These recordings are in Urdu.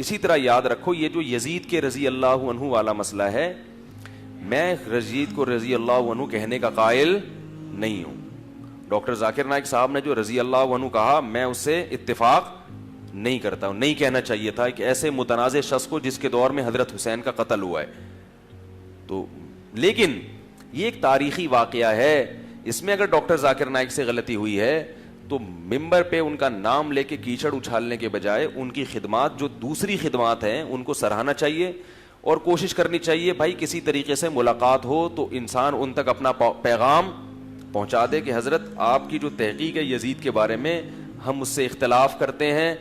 اسی طرح یاد رکھو یہ جو یزید کے رضی اللہ عنہ والا مسئلہ ہے، میں یزید کو رضی اللہ عنہ کہنے کا قائل نہیں ہوں. ڈاکٹر ذاکر نائک صاحب نے جو رضی اللہ عنہ کہا میں اس سے اتفاق نہیں کرتا ہوں. نہیں کہنا چاہیے تھا کہ ایسے متنازع شخص کو جس کے دور میں حضرت حسین کا قتل ہوا ہے. تو لیکن یہ ایک تاریخی واقعہ ہے، اس میں اگر ڈاکٹر ذاکر نائک سے غلطی ہوئی ہے تو ممبر پہ ان کا نام لے کے کیچڑ اچھالنے کے بجائے ان کی خدمات جو دوسری خدمات ہیں ان کو سراہنا چاہیے اور کوشش کرنی چاہیے بھائی کسی طریقے سے ملاقات ہو تو انسان ان تک اپنا پیغام پہنچا دے کہ حضرت آپ کی جو تحقیق ہے یزید کے بارے میں ہم اس سے اختلاف کرتے ہیں،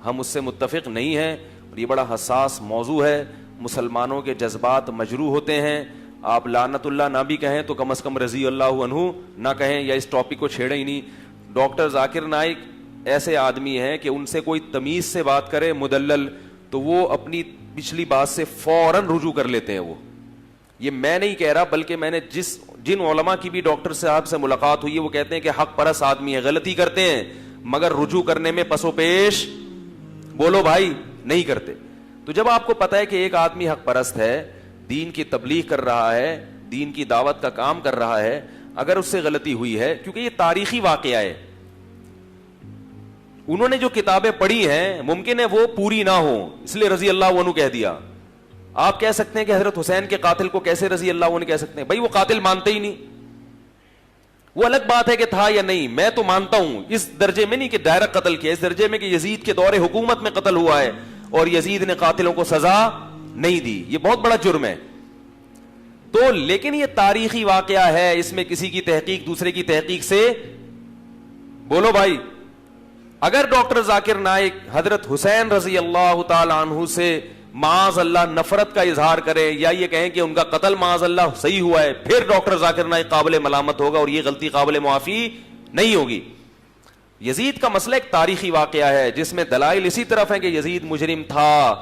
ہم اس سے متفق نہیں ہیں، اور یہ بڑا حساس موضوع ہے، مسلمانوں کے جذبات مجروح ہوتے ہیں. آپ لعنت اللہ نہ بھی کہیں تو کم از کم رضی اللہ عنہ نہ کہیں یا اس ٹاپک کو چھیڑیں ہی نہیں. ڈاکٹر ذاکر نائک ایسے آدمی ہیں کہ ان سے کوئی تمیز سے بات کرے مدلل تو وہ اپنی پچھلی بات سے فوراً رجوع کر لیتے ہیں. وہ یہ میں نہیں کہہ رہا بلکہ میں نے جن علماء کی بھی ڈاکٹر صاحب سے ملاقات ہوئی ہے وہ کہتے ہیں کہ حق پرست آدمی ہے، غلطی کرتے ہیں مگر رجوع کرنے میں پس و پیش بولو بھائی نہیں کرتے. تو جب آپ کو پتا ہے کہ ایک آدمی حق پرست ہے، دین کی تبلیغ کر رہا ہے، دین کی دعوت کا کام کر رہا ہے، اگر اس سے غلطی ہوئی ہے کیونکہ یہ تاریخی واقعہ ہے، انہوں نے جو کتابیں پڑھی ہیں ممکن ہے وہ پوری نہ ہو اس لیے رضی اللہ عنہ کہہ دیا. آپ کہہ سکتے ہیں کہ حضرت حسین کے قاتل کو کیسے رضی اللہ عنہ کہہ سکتے ہیں؟ بھائی وہ قاتل مانتے ہی نہیں. وہ الگ بات ہے کہ تھا یا نہیں، میں تو مانتا ہوں اس درجے میں نہیں کہ ڈائریکٹ قتل کیا، اس درجے میں کہ یزید کے دور حکومت میں قتل ہوا ہے اور یزید نے قاتلوں کو سزا نہیں دی، یہ بہت بڑا جرم ہے. تو لیکن یہ تاریخی واقعہ ہے، اس میں کسی کی تحقیق دوسرے کی تحقیق سے بولو بھائی. اگر ڈاکٹر ذاکر نائک حضرت حسین رضی اللہ تعالی عنہ سے معاذ اللہ نفرت کا اظہار کرے یا یہ کہیں کہ ان کا قتل معاذ اللہ صحیح ہوا ہے، پھر ڈاکٹر ذاکر نائک قابل ملامت ہوگا اور یہ غلطی قابل معافی نہیں ہوگی. یزید کا مسئلہ ایک تاریخی واقعہ ہے جس میں دلائل اسی طرف ہیں کہ یزید مجرم تھا،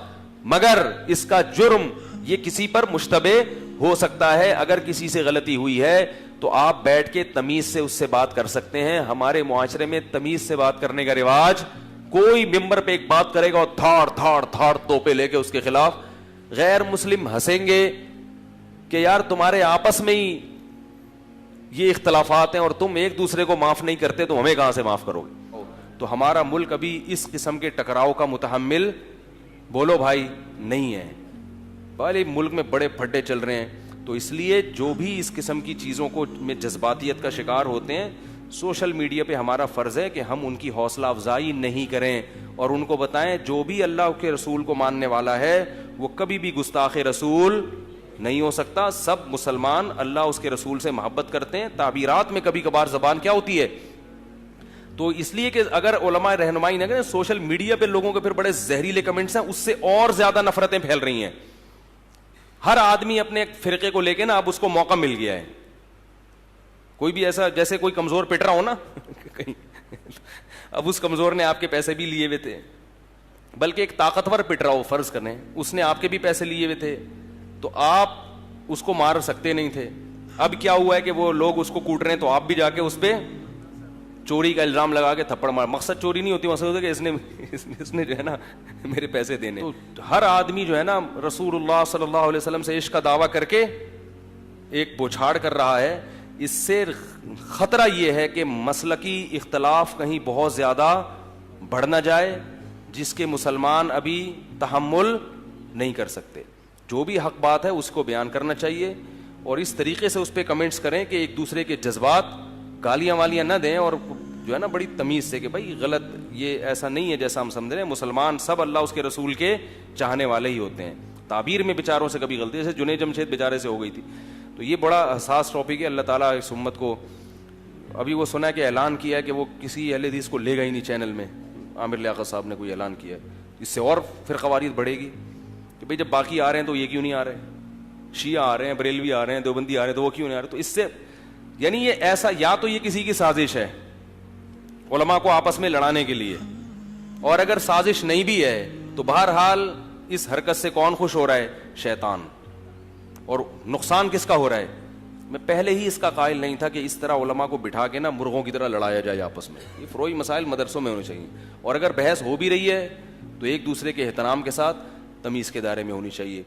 مگر اس کا جرم یہ کسی پر مشتبہ ہو سکتا ہے. اگر کسی سے غلطی ہوئی ہے تو آپ بیٹھ کے تمیز سے اس سے بات کر سکتے ہیں. ہمارے معاشرے میں تمیز سے بات کرنے کا رواج، کوئی ممبر پہ ایک بات کرے گا اور تھاڑ توپے لے کے اس کے خلاف، غیر مسلم ہنسیں گے کہ یار تمہارے آپس میں ہی یہ اختلافات ہیں اور تم ایک دوسرے کو معاف نہیں کرتے تو ہمیں کہاں سے معاف کرو گے. تو ہمارا ملک ابھی اس قسم کے ٹکراؤ کا متحمل بولو بھائی نہیں ہے. بھائی ملک میں بڑے پھڈے چل رہے ہیں، تو اس لیے جو بھی اس قسم کی چیزوں کو میں جذباتیت کا شکار ہوتے ہیں، سوشل میڈیا پہ ہمارا فرض ہے کہ ہم ان کی حوصلہ افزائی نہیں کریں اور ان کو بتائیں جو بھی اللہ کے رسول کو ماننے والا ہے وہ کبھی بھی گستاخ رسول نہیں ہو سکتا. سب مسلمان اللہ اس کے رسول سے محبت کرتے ہیں. تعبیرات میں کبھی کبھار زبان کیا ہوتی ہے، تو اس لیے کہ اگر علماء رہنمائی نہ کریں، سوشل میڈیا پہ لوگوں کے پھر بڑے زہریلے کمنٹس ہیں، اس سے اور زیادہ نفرتیں پھیل رہی ہیں. ہر آدمی اپنے فرقے کو لے کے نا اب اس کو موقع مل گیا ہے. کوئی بھی ایسا جیسے کوئی کمزور پٹ رہا ہو نا اب اس کمزور نے آپ کے پیسے بھی لیے ہوئے تھے، بلکہ ایک طاقتور پٹ رہا ہو فرض کریں، اس نے آپ کے بھی پیسے لیے ہوئے تھے تو آپ اس کو مار سکتے نہیں تھے. اب کیا ہوا ہے کہ وہ لوگ اس کو کوٹ رہے ہیں تو آپ بھی جا کے اس پہ چوری کا الزام لگا کے تھپڑ مار. مقصد چوری نہیں ہوتی، مقصد ہوتا ہے کہ اس نے جو ہے نا میرے پیسے دینے. تو ہر آدمی جو ہے نا رسول اللہ صلی اللہ علیہ وسلم سے عشق کا دعویٰ کر کے ایک بوچھاڑ کر رہا ہے. اس سے خطرہ یہ ہے کہ مسلکی اختلاف کہیں بہت زیادہ بڑھ نہ جائے جس کے مسلمان ابھی تحمل نہیں کر سکتے. جو بھی حق بات ہے اس کو بیان کرنا چاہیے اور اس طریقے سے اس پہ کمنٹس کریں کہ ایک دوسرے کے جذبات گالیاں والیاں نہ دیں اور جو ہے نا بڑی تمیز سے کہ بھائی غلط، یہ ایسا نہیں ہے جیسا ہم سمجھ رہے ہیں. مسلمان سب اللہ اس کے رسول کے چاہنے والے ہی ہوتے ہیں. تعبیر میں بیچاروں سے کبھی غلطی، جیسے جنید جمشید بیچارے سے ہو گئی تھی. تو یہ بڑا حساس ٹاپک ہے. اللہ تعالیٰ اس امت کو، ابھی وہ سنا ہے کہ اعلان کیا ہے کہ وہ کسی اہل حدیث کو لے گا ہی نہیں چینل میں. عامر لیاقت صاحب نے کوئی اعلان کیا ہے. اس سے اور پھر قواریت بڑھے گی کہ بھئی جب باقی آ رہے ہیں تو یہ کیوں نہیں آ رہے، شیعہ آ رہے ہیں، بریلوی آ رہے ہیں، دیوبندی آ رہے ہیں تو وہ کیوں نہیں آ رہے. تو اس سے یعنی یہ ایسا، یا تو یہ کسی کی سازش ہے علماء کو آپس میں لڑانے کے لیے، اور اگر سازش نہیں بھی ہے تو بہرحال اس حرکت سے کون خوش ہو رہا ہے؟ شیطان. اور نقصان کس کا ہو رہا ہے؟ میں پہلے ہی اس کا قائل نہیں تھا کہ اس طرح علماء کو بٹھا کے نا مرغوں کی طرح لڑایا جائے آپس میں. یہ فروعی مسائل مدرسوں میں ہونے چاہیے. اور اگر بحث ہو بھی رہی ہے تو ایک دوسرے کے احترام کے ساتھ تمیز کے دائرے میں ہونی چاہیے.